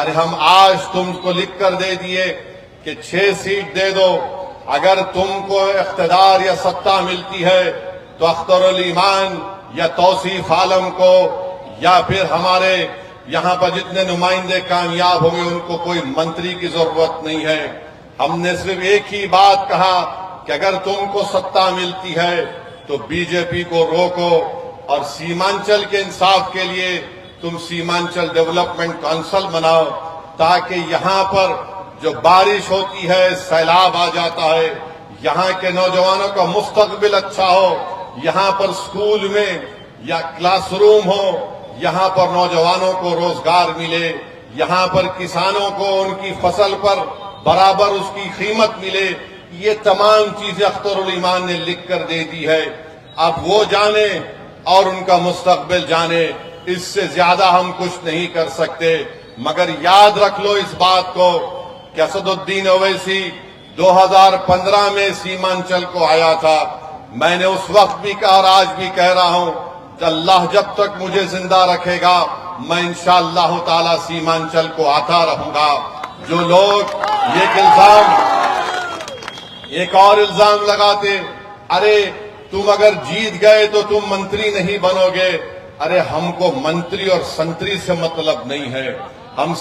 ارے ہم آج تم کو لکھ کر دے دیے کہ 6 سیٹ دے دو، اگر تم کو اقتدار یا ستہ ملتی ہے تو اختر الایمان یا توصیف عالم کو یا پھر ہمارے یہاں پر جتنے نمائندے کامیاب ہوں گے ان کو کوئی منتری کی ضرورت نہیں ہے۔ ہم نے صرف ایک ہی بات کہا کہ اگر تم کو ستہ ملتی ہے تو بی جے پی کو روکو اور سیمانچل کے انصاف کے لیے تم سیمانچل ڈیولپمنٹ کونسل بناؤ، تاکہ یہاں پر جو بارش ہوتی ہے، سیلاب آ جاتا ہے، یہاں کے نوجوانوں کا مستقبل اچھا ہو، یہاں پر سکول میں یا کلاس روم ہو، یہاں پر نوجوانوں کو روزگار ملے، یہاں پر کسانوں کو ان کی فصل پر برابر اس کی قیمت ملے، یہ تمام چیزیں اختر الایمان نے لکھ کر دے دی ہے۔ اب وہ جانے اور ان کا مستقبل جانے، اس سے زیادہ ہم کچھ نہیں کر سکتے، مگر یاد رکھ لو اس بات کو کہ اسد الدین اویسی 2015 میں سیمانچل کو آیا تھا۔ میں نے اس وقت بھی کہا اور آج بھی کہہ رہا ہوں کہ اللہ جب تک مجھے زندہ رکھے گا میں انشاءاللہ تعالی سیمانچل کو آتا رہوں گا۔ جو لوگ ایک اور الزام لگاتے، ارے تم اگر جیت گئے تو تم منتری نہیں بنو گے، ارے ہم کو منتری اور سنتری سے مطلب نہیں ہے، ہم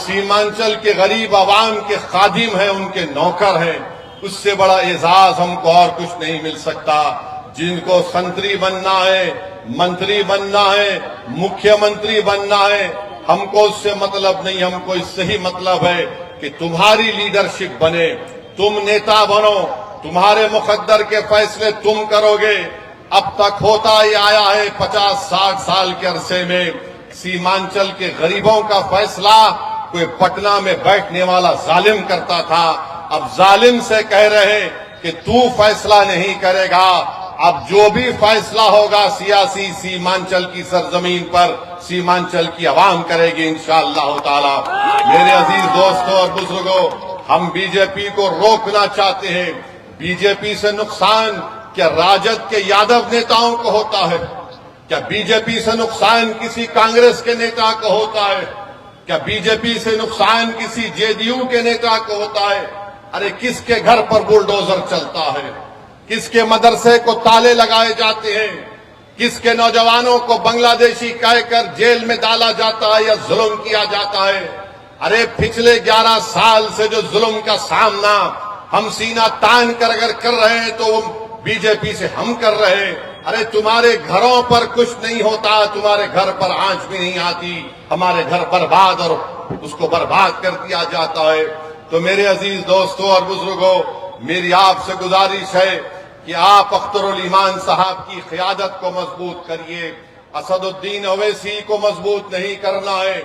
سیمانچل کے غریب عوام کے خادم ہیں، ان کے نوکر ہیں، اس سے بڑا اعزاز ہم کو اور کچھ نہیں مل سکتا۔ جن کو سنتری بننا ہے، منتری بننا ہے، مکھیہ منتری بننا ہے، ہم کو اس سے مطلب نہیں، ہم کو اس سے ہی مطلب ہے کہ تمہاری لیڈرشپ بنے، تم نیتا بنو، تمہارے مقدر کے فیصلے تم کرو گے۔ اب تک ہوتا ہی آیا ہے 50-60 سال کے عرصے میں سیمانچل کے غریبوں کا فیصلہ کوئی پٹنہ میں بیٹھنے والا ظالم کرتا تھا، اب ظالم سے کہہ رہے کہ تو فیصلہ نہیں کرے گا، اب جو بھی فیصلہ ہوگا سیاسی سیمانچل کی سرزمین پر سیمانچل کی عوام کرے گی انشاءاللہ تعالی۔ میرے عزیز دوستوں اور بزرگوں، ہم بی جے پی کو روکنا چاہتے ہیں۔ بی جے پی سے نقصان کیا راجد کے یادو نیتاؤں کو ہوتا ہے؟ کیا بی جے پی سے نقصان کسی کانگریس کے نیتا کو ہوتا ہے؟ کیا بی جے پی سے نقصان کسی جے ڈی یو کے نیتا کو ہوتا ہے؟ ارے کس کے گھر پر بلڈوزر چلتا ہے؟ کس کے مدرسے کو تالے لگائے جاتے ہیں؟ کس کے نوجوانوں کو بنگلہ دیشی کہہ کر جیل میں ڈالا جاتا ہے یا ظلم کیا جاتا ہے؟ ارے پچھلے 11 سال سے جو ظلم کا سامنا ہم سینہ تان کر اگر کر رہے ہیں تو وہ بی جے پی سے ہم کر رہے ہیں۔ ارے تمہارے گھروں پر کچھ نہیں ہوتا، تمہارے گھر پر آنچ بھی نہیں آتی، ہمارے گھر برباد اور اس کو برباد کر دیا جاتا ہے۔ تو میرے عزیز دوستوں اور بزرگوں، میری آپ سے گزارش ہے کہ آپ اختر الایمان صاحب کی قیادت کو مضبوط کریے۔ اسد الدین اویسی کو مضبوط نہیں کرنا ہے،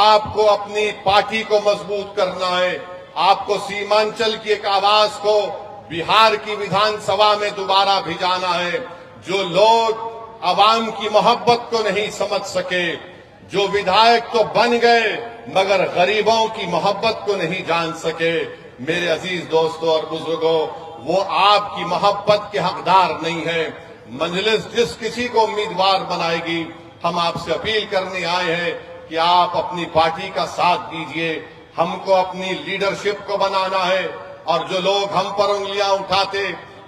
آپ کو اپنی پارٹی کو مضبوط کرنا ہے، آپ کو سیمانچل کی ایک آواز کو بہار کی ویدھان سبھا میں دوبارہ بھیجانا ہے۔ جو لوگ عوام کی محبت کو نہیں سمجھ سکے، جو ودھائک تو بن گئے مگر غریبوں کی محبت کو نہیں جان سکے، میرے عزیز دوستوں اور بزرگوں، وہ آپ کی محبت کے حقدار نہیں ہے۔ مجلس جس کسی کو امیدوار بنائے گی، ہم آپ سے اپیل کرنے آئے ہیں کہ آپ اپنی پارٹی کا ساتھ دیجئے، ہم کو اپنی لیڈرشپ کو بنانا ہے۔ اور جو لوگ ہم پر انگلیاں اٹھاتے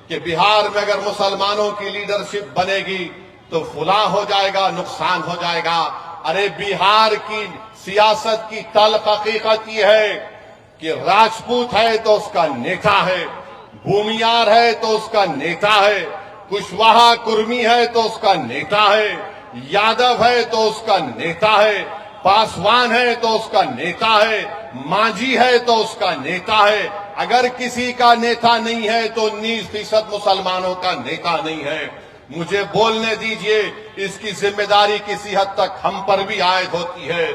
کہ بہار میں اگر مسلمانوں کی لیڈرشپ بنے گی تو فلاں ہو جائے گا، نقصان ہو جائے گا، ارے بہار کی سیاست کی تلخ حقیقت یہ ہے کہ راجپوت ہے تو اس کا نیتا ہے، بھومیار ہے تو اس کا نیتا ہے، کشواہا کرمی ہے تو اس کا نیتا ہے، یادو ہے تو اس کا نیتا ہے، پاسوان ہے تو اس کا نیتا ہے، مانجھی ہے تو اس کا نیتا ہے۔ اگر کسی کا نیتا نہیں ہے تو 19% مسلمانوں کا نیتا نہیں ہے۔ مجھے بولنے دیجئے، اس کی ذمہ داری کسی حد تک ہم پر بھی عائد ہوتی ہے۔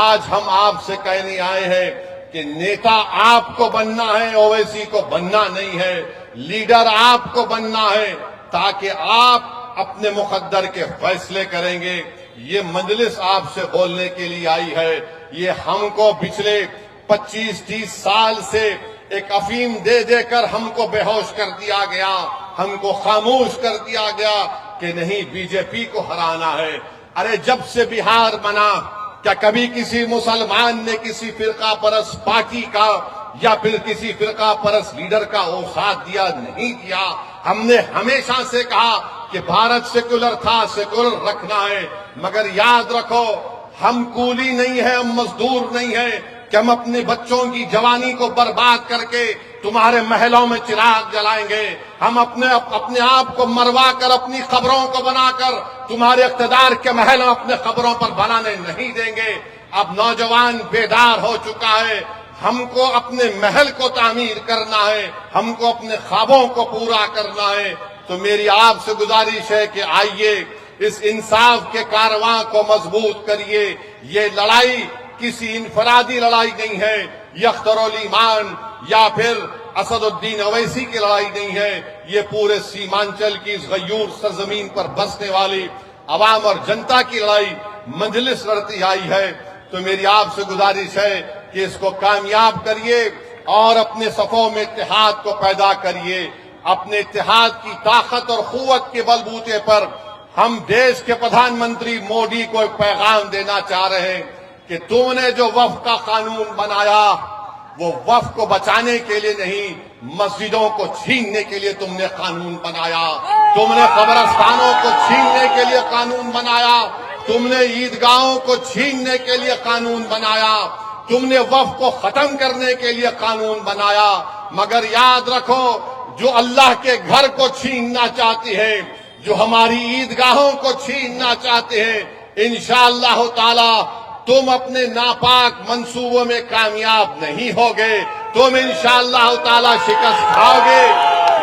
آج ہم آپ سے کہنے آئے ہیں کہ نیتا آپ کو بننا ہے، اویسی کو بننا نہیں ہے، لیڈر آپ کو بننا ہے تاکہ آپ اپنے مقدر کے فیصلے کریں گے۔ یہ مجلس آپ سے بولنے کے لیے آئی ہے۔ یہ ہم کو پچھلے 25-30 سال سے ایک افیم دے دے کر ہم کو بے ہوش کر دیا گیا، ہم کو خاموش کر دیا گیا کہ نہیں بی جے پی کو ہرانا ہے۔ ارے جب سے بہار بنا کیا کبھی کسی مسلمان نے کسی فرقہ پرست پارٹی کا یا پھر کسی فرقہ پرست لیڈر کا وہ ساتھ دیا؟ نہیں دیا۔ ہم نے ہمیشہ سے کہا کہ بھارت سیکولر تھا، سیکولر رکھنا ہے، مگر یاد رکھو ہم کولی نہیں ہے، ہم مزدور نہیں ہے کہ ہم اپنے بچوں کی جوانی کو برباد کر کے تمہارے محلوں میں چراغ جلائیں گے۔ ہم اپنے آپ کو مروا کر اپنی قبروں کو بنا کر تمہارے اقتدار کے محل اپنے قبروں پر بنانے نہیں دیں گے۔ اب نوجوان بیدار ہو چکا ہے، ہم کو اپنے محل کو تعمیر کرنا ہے، ہم کو اپنے خوابوں کو پورا کرنا ہے۔ تو میری آپ سے گزارش ہے کہ آئیے اس انصاف کے کارواں کو مضبوط کریے۔ یہ لڑائی کسی انفرادی لڑائی نہیں ہے، یہ اختر الایمان یا پھر اسد الدین اویسی کی لڑائی نہیں ہے، یہ پورے سیمانچل کی اس غیور سرزمین پر بسنے والی عوام اور جنتا کی لڑائی مجلس لڑتی آئی ہے۔ تو میری آپ سے گزارش ہے کہ اس کو کامیاب کریے اور اپنے صفوں میں اتحاد کو پیدا کریے۔ اپنے اتحاد کی طاقت اور قوت کے بلبوتے پر ہم دیش کے پردھان منتری مودی کو ایک پیغام دینا چاہ رہے ہیں کہ تم نے جو وقف کا قانون بنایا وہ وقف کو بچانے کے لیے نہیں، مسجدوں کو چھیننے کے لیے تم نے قانون بنایا۔ تم نے قبرستانوں کو چھیننے کے لیے قانون بنایا، تم نے عیدگاہوں کو چھیننے کے لیے قانون بنایا، تم نے وقف کو ختم کرنے کے لیے قانون بنایا۔ مگر یاد رکھو جو اللہ کے گھر کو چھیننا چاہتی ہے، جو ہماری عیدگاہوں کو چھیننا چاہتے ہیں، انشاءاللہ تعالی تم اپنے ناپاک منصوبوں میں کامیاب نہیں ہوگے، تم انشاءاللہ تعالی شکست کھاؤ گے۔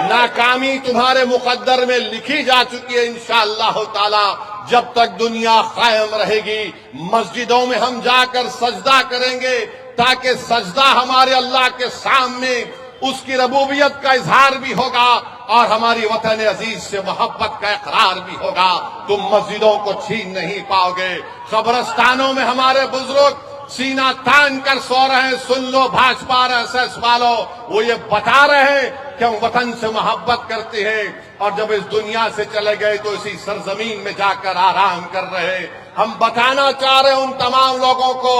ناکامی تمہارے مقدر میں لکھی جا چکی ہے انشاءاللہ تعالی۔ جب تک دنیا قائم رہے گی مسجدوں میں ہم جا کر سجدہ کریں گے تاکہ سجدہ ہمارے اللہ کے سامنے اس کی ربوبیت کا اظہار بھی ہوگا اور ہماری وطن عزیز سے محبت کا اقرار بھی ہوگا۔ تم مسجدوں کو چھین نہیں پاؤ گے۔ قبرستانوں میں ہمارے بزرگ سینہ تان کر سو رہے ہیں، سن لو بھاجپا اور ایس والو، وہ یہ بتا رہے ہیں کہ ہم وطن سے محبت کرتے ہیں، اور جب اس دنیا سے چلے گئے تو اسی سرزمین میں جا کر آرام کر رہے۔ ہم بتانا چاہ رہے ہیں ان تمام لوگوں کو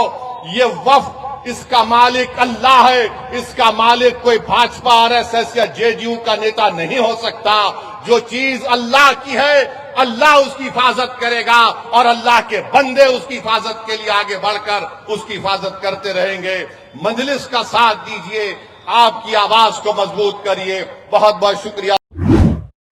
یہ وقف اس کا مالک اللہ ہے، اس کا مالک کوئی بھاجپا آر ایس ایس یا جے ڈی یو کا نیتا نہیں ہو سکتا۔ جو چیز اللہ کی ہے اللہ اس کی حفاظت کرے گا، اور اللہ کے بندے اس کی حفاظت کے لیے آگے بڑھ کر اس کی حفاظت کرتے رہیں گے۔ مجلس کا ساتھ دیجئے، آپ کی آواز کو مضبوط کریے۔ بہت بہت شکریہ۔